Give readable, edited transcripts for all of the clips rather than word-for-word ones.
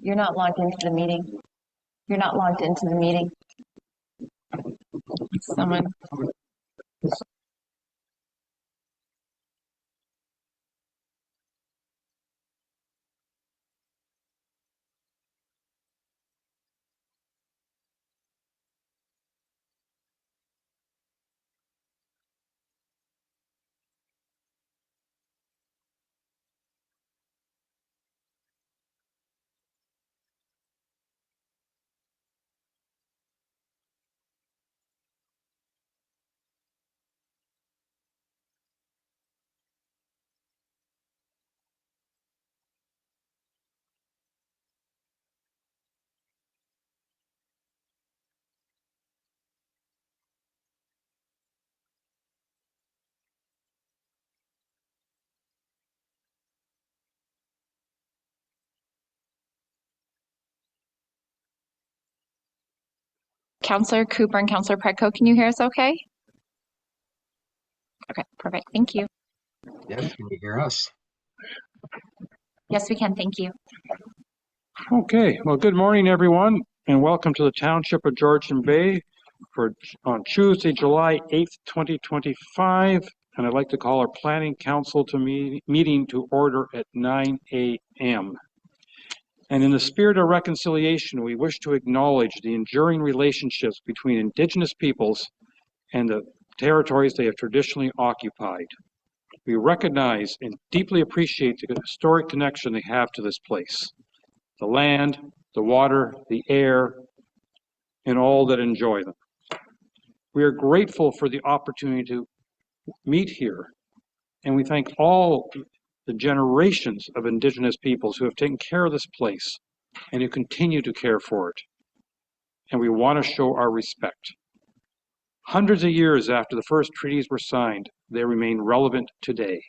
You're not logged into the meeting. You're not logged into the meeting. Someone. Councillor Cooper and Councillor Predko, can you hear us okay? Okay, perfect. Thank you. Yes, can you hear us? Yes, we can. Thank you. Okay, well, good morning, everyone, and welcome to the Township of Georgian Bay on Tuesday, July 8th, 2025. And I'd like to call our Planning Council meeting to order at 9 a.m. And in the spirit of reconciliation, we wish to acknowledge the enduring relationships between Indigenous peoples and the territories they have traditionally occupied. We recognize and deeply appreciate the historic connection they have to this place, the land, the water, the air, and all that enjoy them. We are grateful for the opportunity to meet here, and we thank all the generations of Indigenous peoples who have taken care of this place and who continue to care for it. And we want to show our respect. Hundreds of years after the first treaties were signed, they remain relevant today.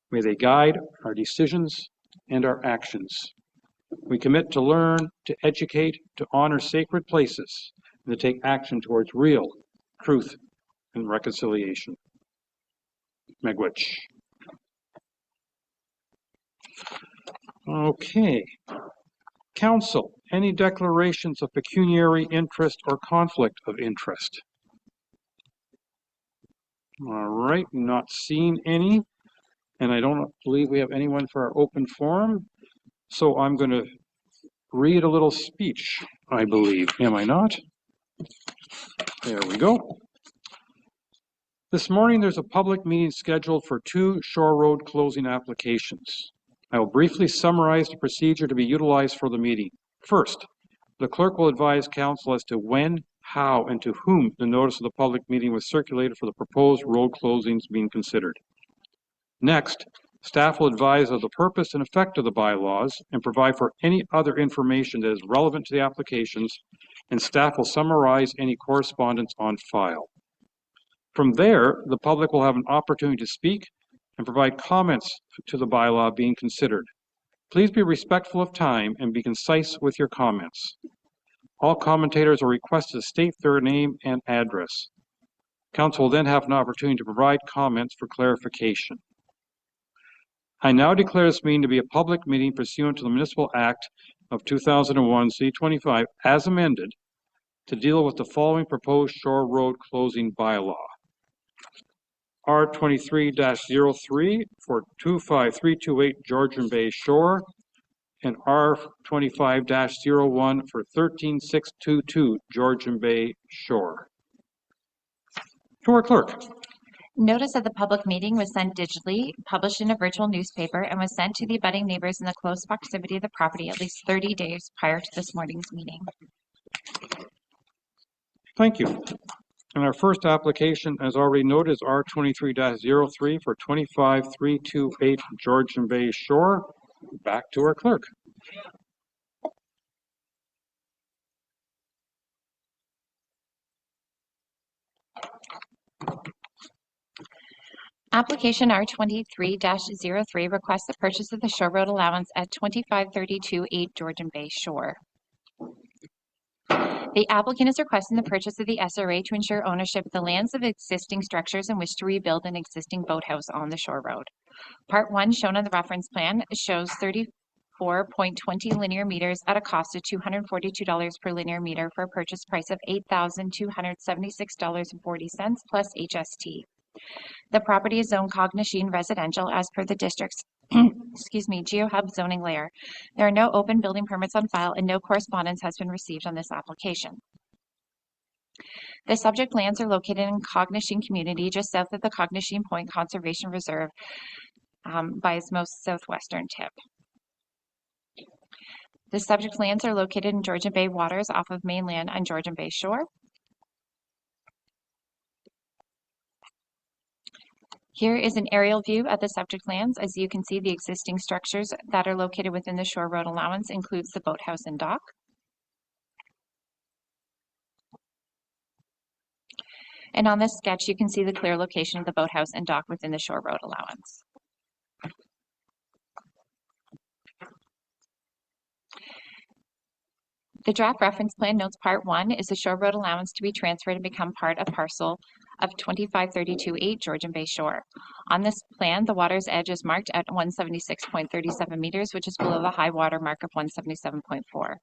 May they guide our decisions and our actions. We commit to learn, to educate, to honor sacred places, and to take action towards real truth and reconciliation. Miigwech. Okay. Council, any declarations of pecuniary interest or conflict of interest? All right, not seeing any, and I don't believe we have anyone for our open forum. So I'm going to read a little speech, I believe. Am I not? There we go. This morning, there's a public meeting scheduled for 2 Shore Road closing applications. I will briefly summarize the procedure to be utilized for the meeting. First, the clerk will advise council as to when, how, and to whom the notice of the public meeting was circulated for the proposed road closings being considered. Next, staff will advise of the purpose and effect of the bylaws and provide for any other information that is relevant to the applications, and staff will summarize any correspondence on file. From there, the public will have an opportunity to speak and provide comments to the bylaw being considered. Please be respectful of time and be concise with your comments. All commentators are requested to state their name and address. Council will then have an opportunity to provide comments for clarification. I now declare this meeting to be a public meeting pursuant to the Municipal Act of 2001, C-25, as amended, to deal with the following proposed Shore Road closing bylaw. R23-03 for 25328 Georgian Bay Shore, and R25-01 for 13622 Georgian Bay Shore. To our clerk. Notice of the public meeting was sent digitally, published in a virtual newspaper, and was sent to the abutting neighbors in the close proximity of the property at least 30 days prior to this morning's meeting. Thank you. And our first application, as already noted, is R23-03 for 25328 Georgian Bay Shore. Back to our clerk. Application R23-03 requests the purchase of the Shore Road allowance at 25328 Georgian Bay Shore. The applicant is requesting the purchase of the SRA to ensure ownership of the lands of existing structures and wish to rebuild an existing boathouse on the Shore Road. Part 1, shown on the reference plan, shows 34 4.20 linear meters at a cost of $242 per linear meter for a purchase price of $8,276.40 plus HST. The property is zoned Cognizine residential as per the district's GeoHub zoning layer. There are no open building permits on file and no correspondence has been received on this application. The subject lands are located in Cognizine community just south of the Cognizine Point Conservation Reserve by its most southwestern tip. The subject lands are located in Georgian Bay waters off of mainland on Georgian Bay shore. Here is an aerial view of the subject lands. As you can see, the existing structures that are located within the shore road allowance includes the boathouse and dock. And on this sketch, you can see the clear location of the boathouse and dock within the shore road allowance. The draft reference plan notes Part 1 is the shore road allowance to be transferred and become part of parcel of 2532-8 Georgian Bay Shore. On this plan, the water's edge is marked at 176.37 meters, which is below the high water mark of 177.4.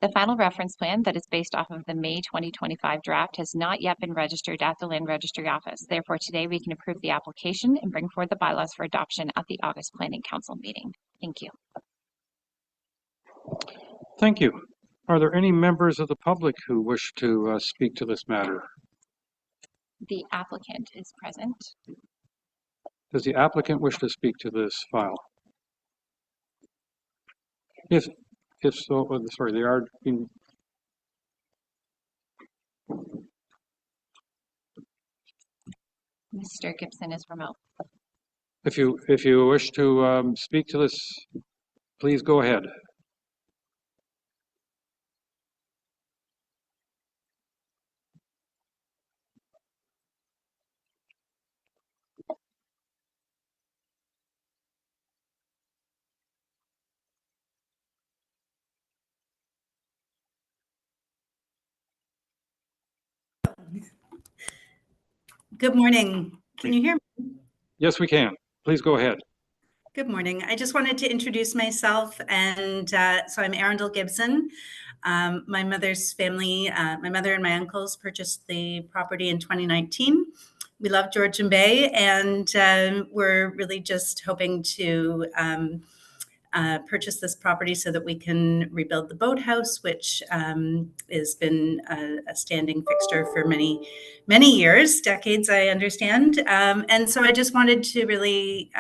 The final reference plan that is based off of the May 2025 draft has not yet been registered at the Land Registry Office. Therefore, today we can approve the application and bring forward the bylaws for adoption at the August Planning Council meeting. Thank you. Thank you. Are there any members of the public who wish to speak to this matter? The applicant is present. Does the applicant wish to speak to this file? If so, sorry, they are being. Mr. Gibson is remote. If you wish to speak to this, please go ahead. Good morning. Can you hear me? Yes, we can. Please go ahead. Good morning. I just wanted to introduce myself. And so I'm Arundel Gibson. My mother's family, my mother and my uncles purchased the property in 2019. We love Georgian Bay, and we're really just hoping to purchase this property so that we can rebuild the boathouse, which has been a standing fixture for many years, decades, I understand. And so I just wanted to really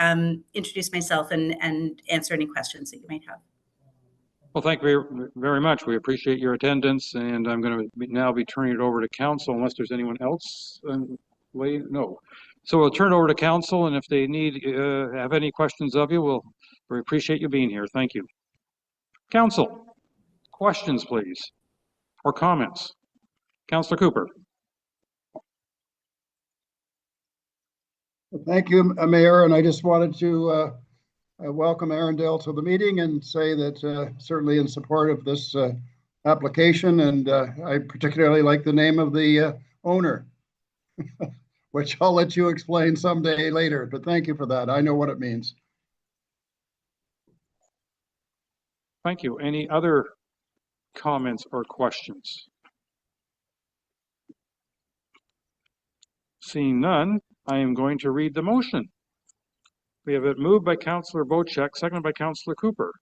introduce myself and answer any questions that you might have. Well, thank you very much. We appreciate your attendance, and I'm going to now be turning it over to council unless there's anyone else. No. So we'll turn it over to council, and if they have any questions of you, we appreciate you being here. Thank you. Council, questions, please, or comments. Councillor Cooper. Thank you, Mayor, and I just wanted to welcome Arundel to the meeting and say that certainly in support of this application, and I particularly like the name of the owner, which I'll let you explain someday later, but thank you for that. I know what it means. Thank you. Any other comments or questions? Seeing none, I am going to read the motion. We have it moved by Councillor Bocek, seconded by Councillor Cooper.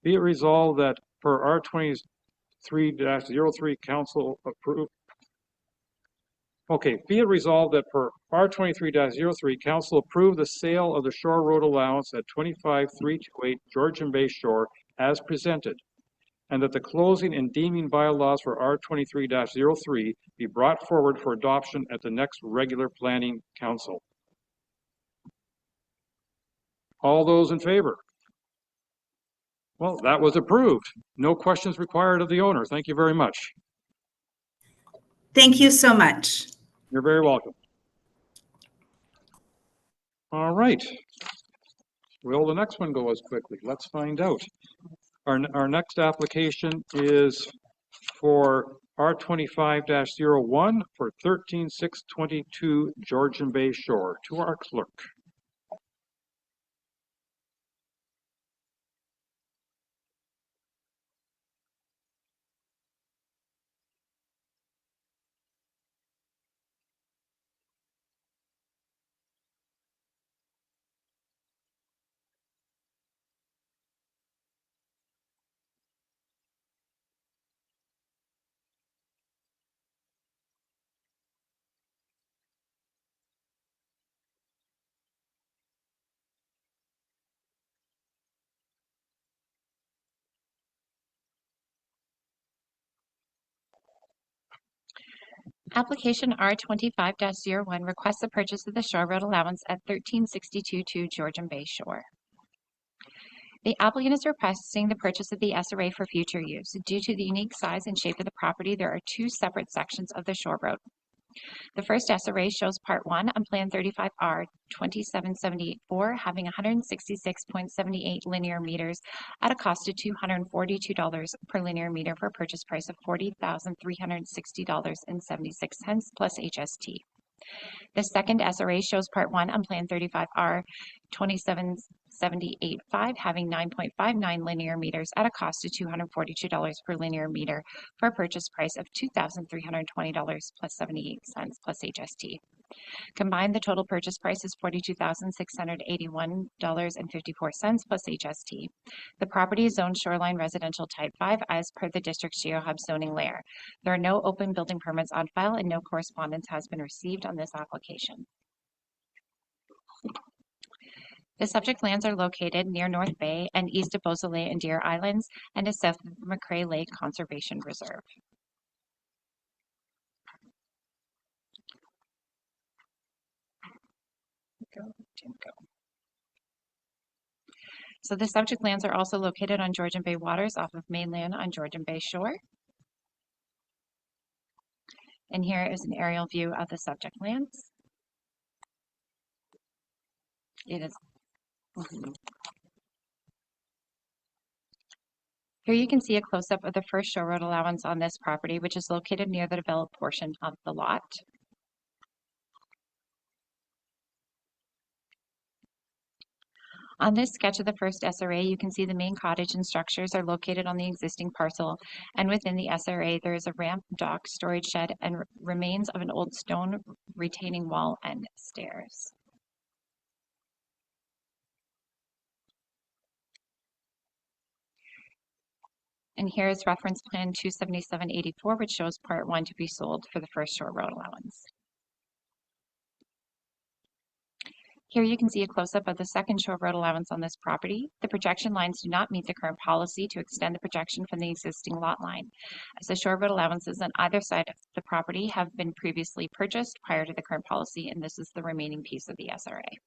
Be it resolved that per R23-03 council approved. Okay, be it resolved that per R23-03 council approve the sale of the shore road allowance at 25328 Georgian Bay Shore as presented, and that the closing and deeming bylaws for R23-03 be brought forward for adoption at the next regular planning council. All those in favor? Well, that was approved. No questions required of the owner. Thank you very much. Thank you so much. You're very welcome. All right. Will the next one go as quickly? Let's find out. Our next application is for R25-01 for 13622 Georgian Bay Shore. To our clerk. Application R25-01 requests the purchase of the shore road allowance at 1362 Georgian Bay Shore. The applicant is requesting the purchase of the SRA for future use. Due to the unique size and shape of the property, there are two separate sections of the shore road. The first SRA shows Part 1 on Plan 35R 27784 having 166.78 linear meters at a cost of $242 per linear meter for a purchase price of $40,360.76 plus HST. The second SRA shows Part 1 on Plan 35R 27785 having 9.59 linear meters at a cost of $242 per linear meter for a purchase price of $2,320 plus 78 cents plus HST. Combined, the total purchase price is $42,681.54 plus HST. The property is zoned shoreline residential type 5 as per the district's GeoHub zoning layer. There are no open building permits on file and no correspondence has been received on this application. The subject lands are located near North Bay and east of Beausoleil and Deer Islands and is south of the McCrae Lake Conservation Reserve. So the subject lands are also located on Georgian Bay waters off of mainland on Georgian Bay Shore. And here is an aerial view of the subject lands. It is. Here you can see a close-up of the first shore road allowance on this property, which is located near the developed portion of the lot. On this sketch of the first SRA, you can see the main cottage and structures are located on the existing parcel, and within the SRA there is a ramp, dock, storage shed, and remains of an old stone retaining wall and stairs. And here is reference plan 27784, which shows Part 1 to be sold for the first shore road allowance. Here you can see a close-up of the second shore road allowance on this property. The projection lines do not meet the current policy to extend the projection from the existing lot line, as the shore road allowances on either side of the property have been previously purchased prior to the current policy, and this is the remaining piece of the SRA.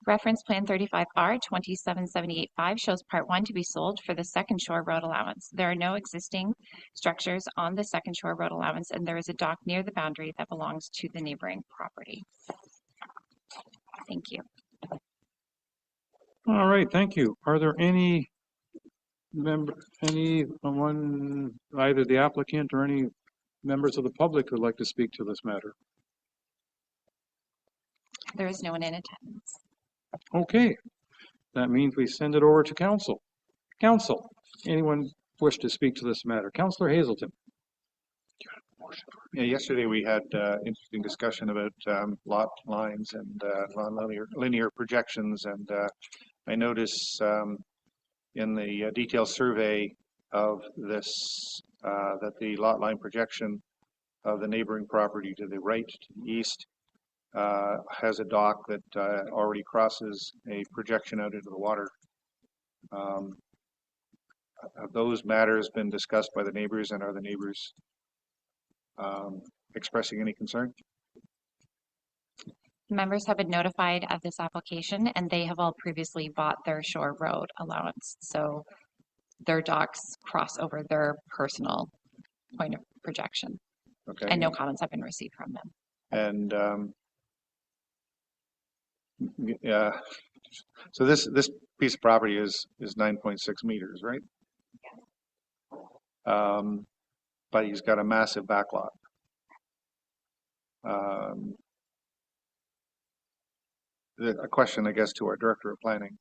Reference Plan 35R 27785 shows Part 1 to be sold for the second shore road allowance. There are no existing structures on the second shore road allowance, and there is a dock near the boundary that belongs to the neighboring property. Thank you. All right, thank you. Are there anyone, either the applicant or any members of the public who would like to speak to this matter? There is no one in attendance. Okay, that means we send it over to council. Council, anyone wish to speak to this matter? Councillor Hazelton. Yeah, yesterday we had interesting discussion about lot lines and linear projections, and I notice in the detailed survey of this that the lot line projection of the neighboring property to the right, to the east, has a dock that already crosses a projection out into the water. Have those matters been discussed by the neighbors, and are the neighbors expressing any concern? Members have been notified of this application, and they have all previously bought their shore road allowance. So their docks cross over their personal point of projection. Okay. And no comments have been received from them. And yeah, so this piece of property is 9.6 meters, right? But he's got a massive backlot. A question, I guess, to our director of planning.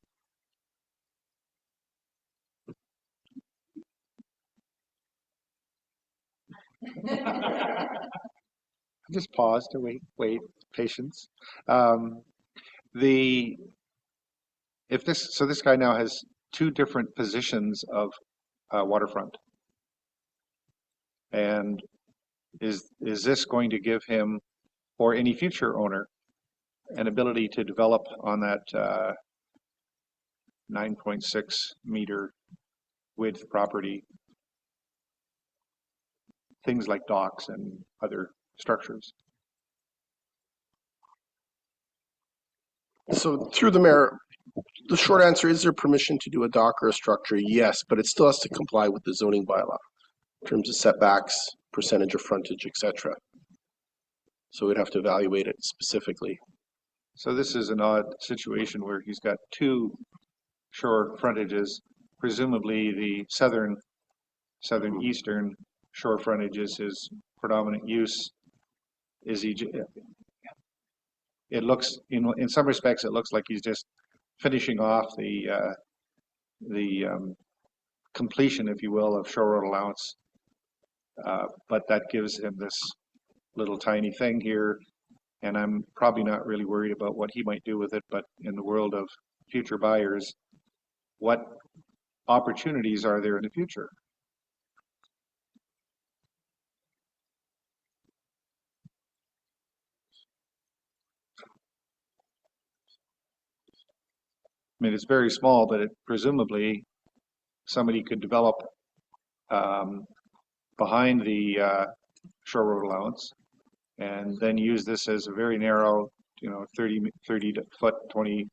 Just pause to wait, patience. This guy now has two different positions of waterfront, and is this going to give him or any future owner an ability to develop on that 9.6 meter width property, things like docks and other structures. So through the mayor, the short answer, is there permission to do a dock or a structure? Yes, but it still has to comply with the zoning bylaw in terms of setbacks, percentage of frontage, etc. So we'd have to evaluate it specifically. So this is an odd situation where he's got two shore frontages. Presumably the southeastern shore frontage is his predominant use. Is he? It looks, in some respects, it looks like he's just finishing off the completion, if you will, of shore road allowance. But that gives him this little tiny thing here, and I'm probably not really worried about what he might do with it, but in the world of future buyers, what opportunities are there in the future? I mean, it's very small, but it presumably somebody could develop behind the shore road allowance, and then use this as a very narrow, 30 foot, 30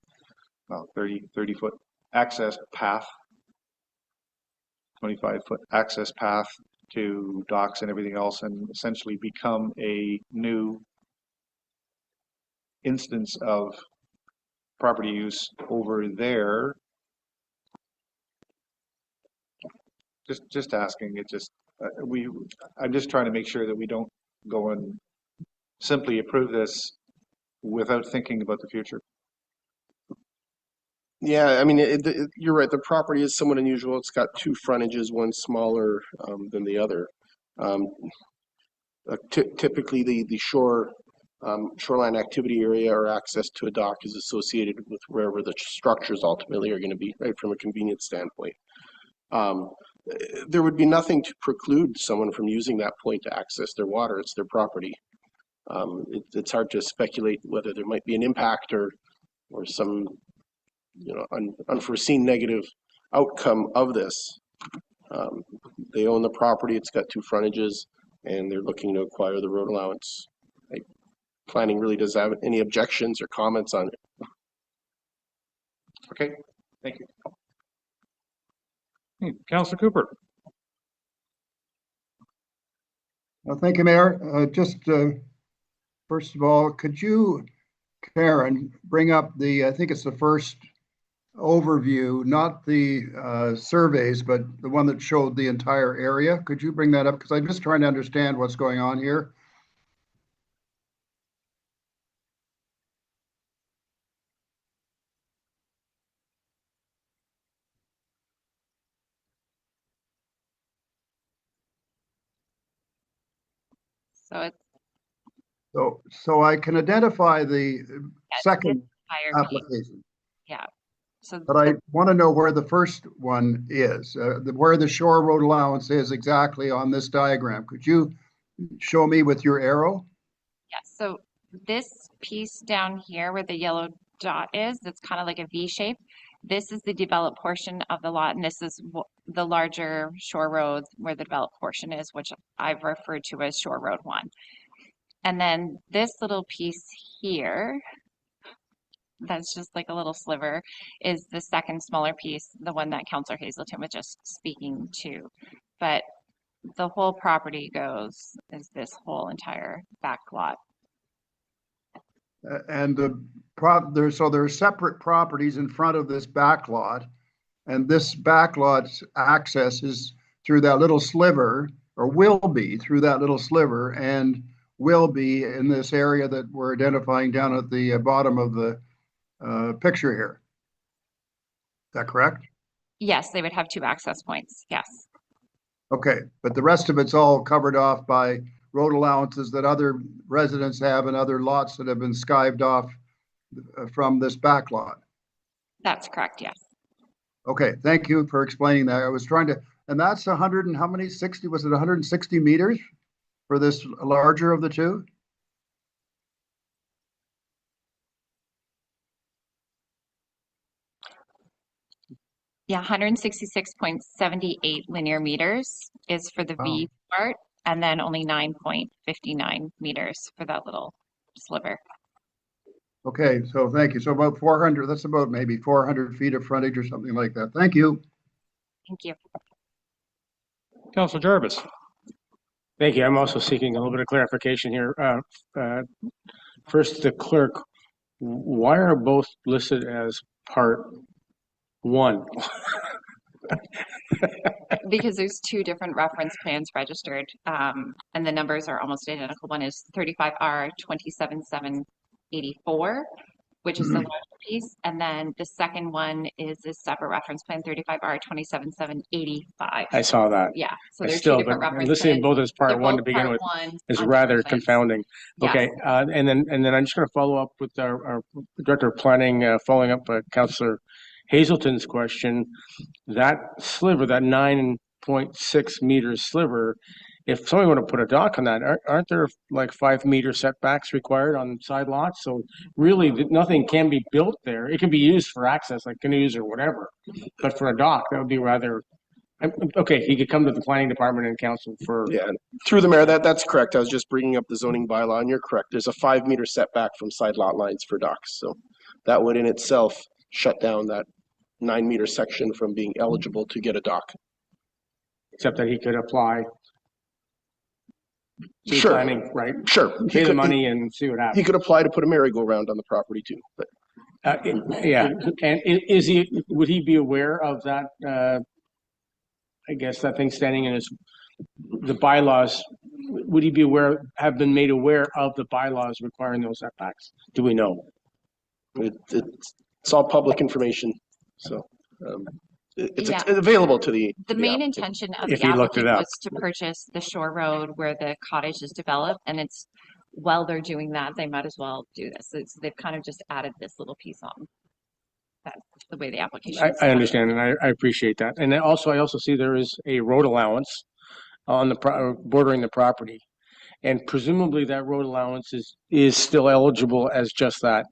foot access path, 25-foot access path to docks and everything else, and essentially become a new instance of property use over there. Just asking. It just I'm just trying to make sure that we don't go and simply approve this without thinking about the future. Yeah, I mean, you're right. The property is somewhat unusual. It's got two frontages, one smaller than the other. Typically, the shoreline activity area or access to a dock is associated with wherever the structures ultimately are going to be, right, from a convenience standpoint. There would be nothing to preclude someone from using that point to access their water. It's their property. It's hard to speculate whether there might be an impact or some unforeseen negative outcome of this. They own the property. It's got two frontages, and they're looking to acquire the road allowance. Planning really doesn't have any objections or comments on it. Okay, thank you. Councillor Cooper. Well, thank you, Mayor. Just first of all, could you, Karen, bring up I think it's the first overview, not the surveys, but the one that showed the entire area. Could you bring that up? Because I'm just trying to understand what's going on here. So it's So I can identify the second entire piece. application, Yeah. So but I want to know where the first one is, where the shore road allowance is exactly on this diagram. Could you show me with your arrow? yeah, so this piece down here where the yellow dot is, that's kind of like a V shape. This is the developed portion of the lot, and this is the larger shore road where the developed portion is, which I've referred to as Shore Road 1. And then this little piece here, that's just like a little sliver, is the second smaller piece, the one that Councillor Hazelton was just speaking to. But the whole property is this whole entire back lot. And there are separate properties in front of this back lot, and this back lot's access is through that little sliver, or will be through that little sliver, and will be in this area that we're identifying down at the bottom of the picture here. Is that correct? Yes, they would have two access points. Yes. Okay, but the rest of it's all covered off by road allowances that other residents have and other lots that have been skived off from this back lot. That's correct, yes. Okay, thank you for explaining that. I was trying to, and that's 100 and how many, 60, was it 160 meters for this larger of the two? Yeah, 166.78 linear meters is for the V part, and then only 9.59 meters for that little sliver. Okay, so thank you. So about 400, that's about maybe 400 feet of frontage or something like that. Thank you. Thank you. Councilor Jarvis. Thank you. I'm also seeking a little bit of clarification here. First, the clerk, why are both listed as part one? Because there's two different reference plans registered, and the numbers are almost identical. One is 35R 27784, which is the larger piece, and then the second one is a separate reference plan, 35R 27785. I saw that. Yeah, so I there's still, two different but reference listening plans. both as They're part one to both begin part with one is on rather different plans. confounding. Yes. Okay, and then I'm just going to follow up with our Director of Planning, following up Councillor Hazelton's question. That sliver, that 9.6 meter sliver, if somebody want to put a dock on that, aren't there like 5 meter setbacks required on side lots? So really, nothing can be built there. It can be used for access, like canoes or whatever. But for a dock, that would be rather. Okay, he could come to the planning department and council for. Yeah, through the mayor, that's correct. I was just bringing up the zoning bylaw, and you're correct. There's a 5 meter setback from side lot lines for docks. So that would in itself shut down that 9 meter section from being eligible to get a dock. Except that he could apply. Sure. Planning, right? Sure. Pay the money and see what happens. He could apply to put a merry-go-round on the property too. But yeah, and would he be aware of that? I guess that thing standing in the bylaws. Would he be have been made aware of the bylaws requiring those setbacks? Do we know? It's all public information, so it's available to the. The main intention of if the he looked it applicant up. was to purchase the shore road where the cottage is developed, and it's while they're doing that, they might as well do this. They've kind of just added this little piece on. That's the way the application. I understand, and I appreciate that. And I also see there is a road allowance on the bordering the property, and presumably that road allowance is still eligible as just that.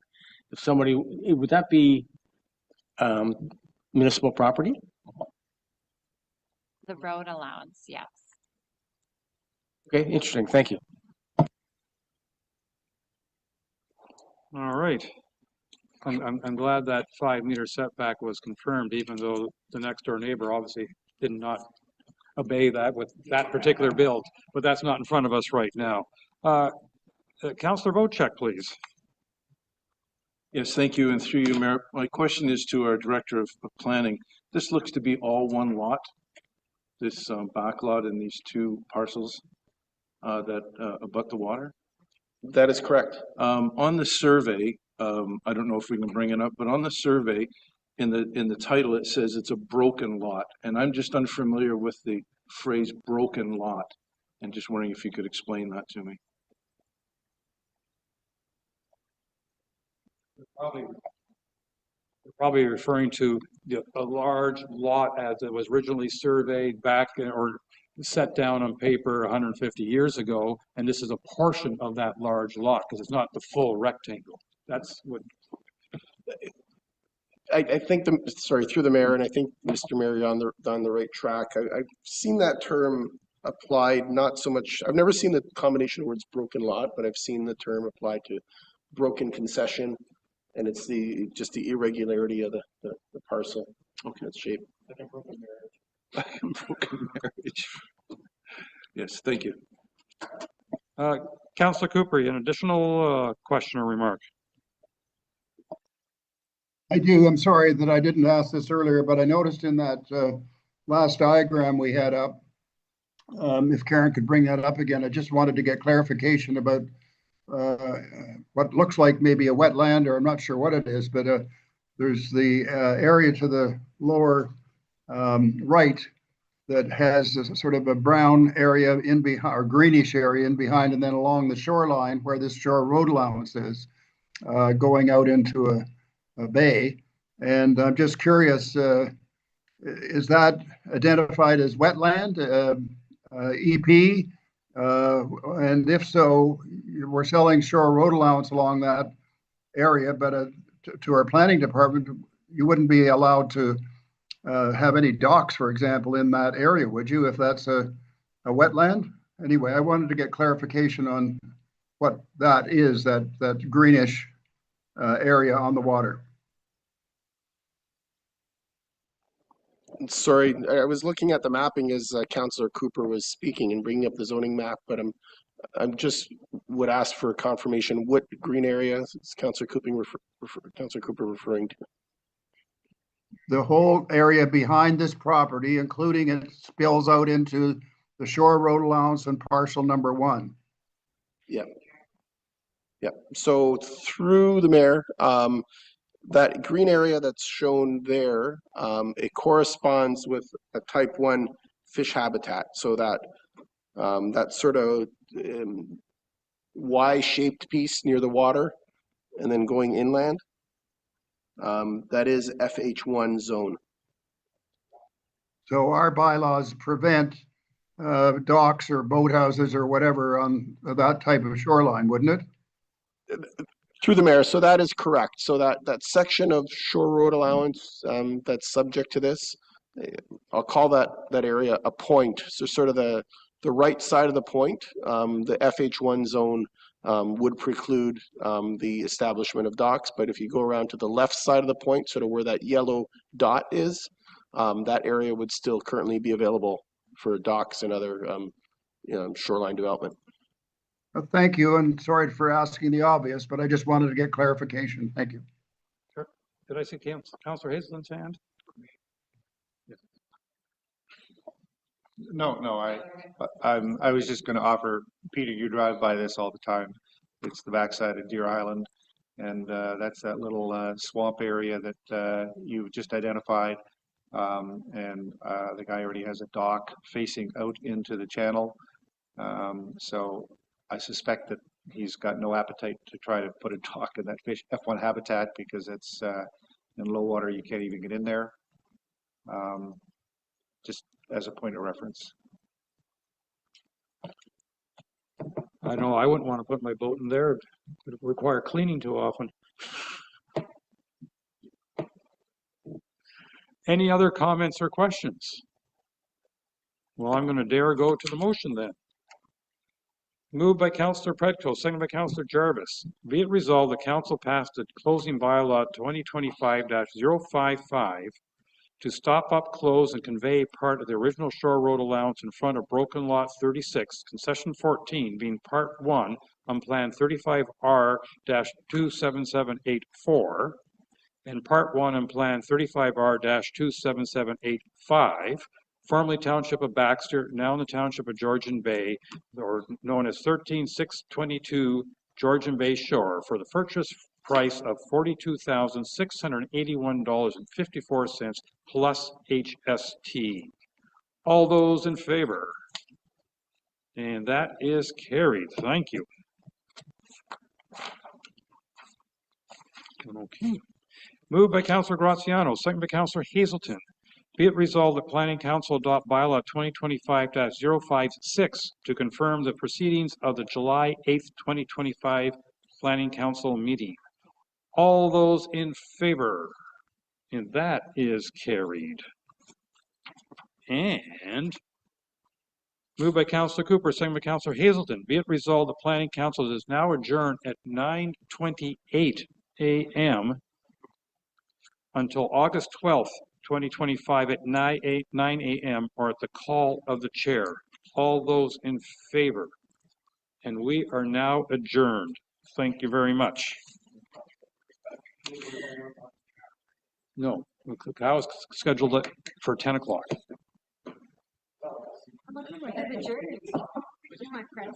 If somebody, would that be municipal property? The road allowance, yes. Okay, interesting. Thank you. All right. I'm glad that 5 meter setback was confirmed, even though the next door neighbor obviously did not obey that with that particular build, but that's not in front of us right now. Councillor Vocek, please. Yes, thank you, and through you, Mayor. My question is to our Director of Planning. This looks to be all one lot, this back lot and these two parcels that abut the water? That is correct. On the survey, I don't know if we can bring it up, but on the survey, in the title, it says it's a broken lot, and I'm just unfamiliar with the phrase broken lot, and just wondering if you could explain that to me. Probably referring to a large lot as it was originally surveyed back or set down on paper 150 years ago, and this is a portion of that large lot because it's not the full rectangle. That's what. I think through the mayor, and I think Mr. Mayor, you're on the right track. I've seen that term applied, not so much. I've never seen the combination of words broken lot, but I've seen the term applied to broken concession, and it's just the irregularity of the parcel. Okay, it's shape. I think broken marriage. Broken marriage. Yes, thank you. Councillor Cooper, an additional question or remark? I do. I'm sorry that I didn't ask this earlier, but I noticed in that last diagram we had up, if Karen could bring that up again, I just wanted to get clarification about what looks like maybe a wetland, or I'm not sure what it is, but there's the area to the lower right that has a sort of a brown area in behind, or greenish area in behind, and then along the shoreline where this shore road allowance is, going out into a bay. And I'm just curious, is that identified as wetland, EP? And if so, we're selling shore road allowance along that area, but to our planning department, you wouldn't be allowed to have any docks, for example, in that area, would you, if that's a wetland? Anyway, I wanted to get clarification on what that is, that greenish area on the water. Sorry, I was looking at the mapping as Councillor Cooper was speaking and bringing up the zoning map, but I'm just would ask for confirmation. What green area is Councillor Cooper referring to? The whole area behind this property, including it spills out into the Shore Road Allowance and parcel number 1. Yeah. Yeah. So through the mayor, that green area that's shown there, it corresponds with a type 1 fish habitat. So that that sort of Y-shaped piece near the water and then going inland, that is FH1 zone. So our bylaws prevent docks or boathouses or whatever on that type of shoreline, wouldn't it? Through the mayor, so that is correct. So that section of Shore Road Allowance that's subject to this, I'll call that area a point. So sort of the right side of the point, the FH1 zone would preclude the establishment of docks. But if you go around to the left side of the point, sort of where that yellow dot is, that area would still currently be available for docks and other shoreline development. Well, thank you, and sorry for asking the obvious, but I just wanted to get clarification. Thank you. Sure. Did I see Councillor Hazelton's hand? No, I was just going to offer, Peter, you drive by this all the time. It's the backside of Deer Island, and that's that little swamp area that you've just identified. And the guy already has a dock facing out into the channel. So I suspect that he's got no appetite to try to put a dock in that fish F1 habitat because it's in low water, you can't even get in there. Just as a point of reference. I know I wouldn't want to put my boat in there. It would require cleaning too often. Any other comments or questions? Well, I'm going to dare go to the motion then. Moved by Councillor Predko, seconded by Councillor Jarvis. Be it resolved, the council passed the closing bylaw 2025-055 to stop up, close, and convey part of the original Shore Road allowance in front of Broken Lot 36, Concession 14, being Part 1 on Plan 35R-27784, and Part 1 on Plan 35R-27785, formerly Township of Baxter, now in the Township of Georgian Bay, or known as 13622 Georgian Bay Shore, for the purchase price of $42,681.54 plus HST. All those in favor? And that is carried. Thank you. Okay. Moved by Councillor Graziano, second by Councillor Hazelton. Be it resolved that Planning Council adopt bylaw 2025-056 to confirm the proceedings of the July 8th, 2025 Planning Council meeting. All those in favor? And that is carried. And moved by Councillor Cooper, second by Councillor Hazelton. Be it resolved the Planning Council is now adjourned at 9:28 a.m. until August 12th, 2025 at 9 a.m. or at the call of the chair. All those in favor? And we are now adjourned. Thank you very much. No, I was scheduled it for 10 o'clock. My friend.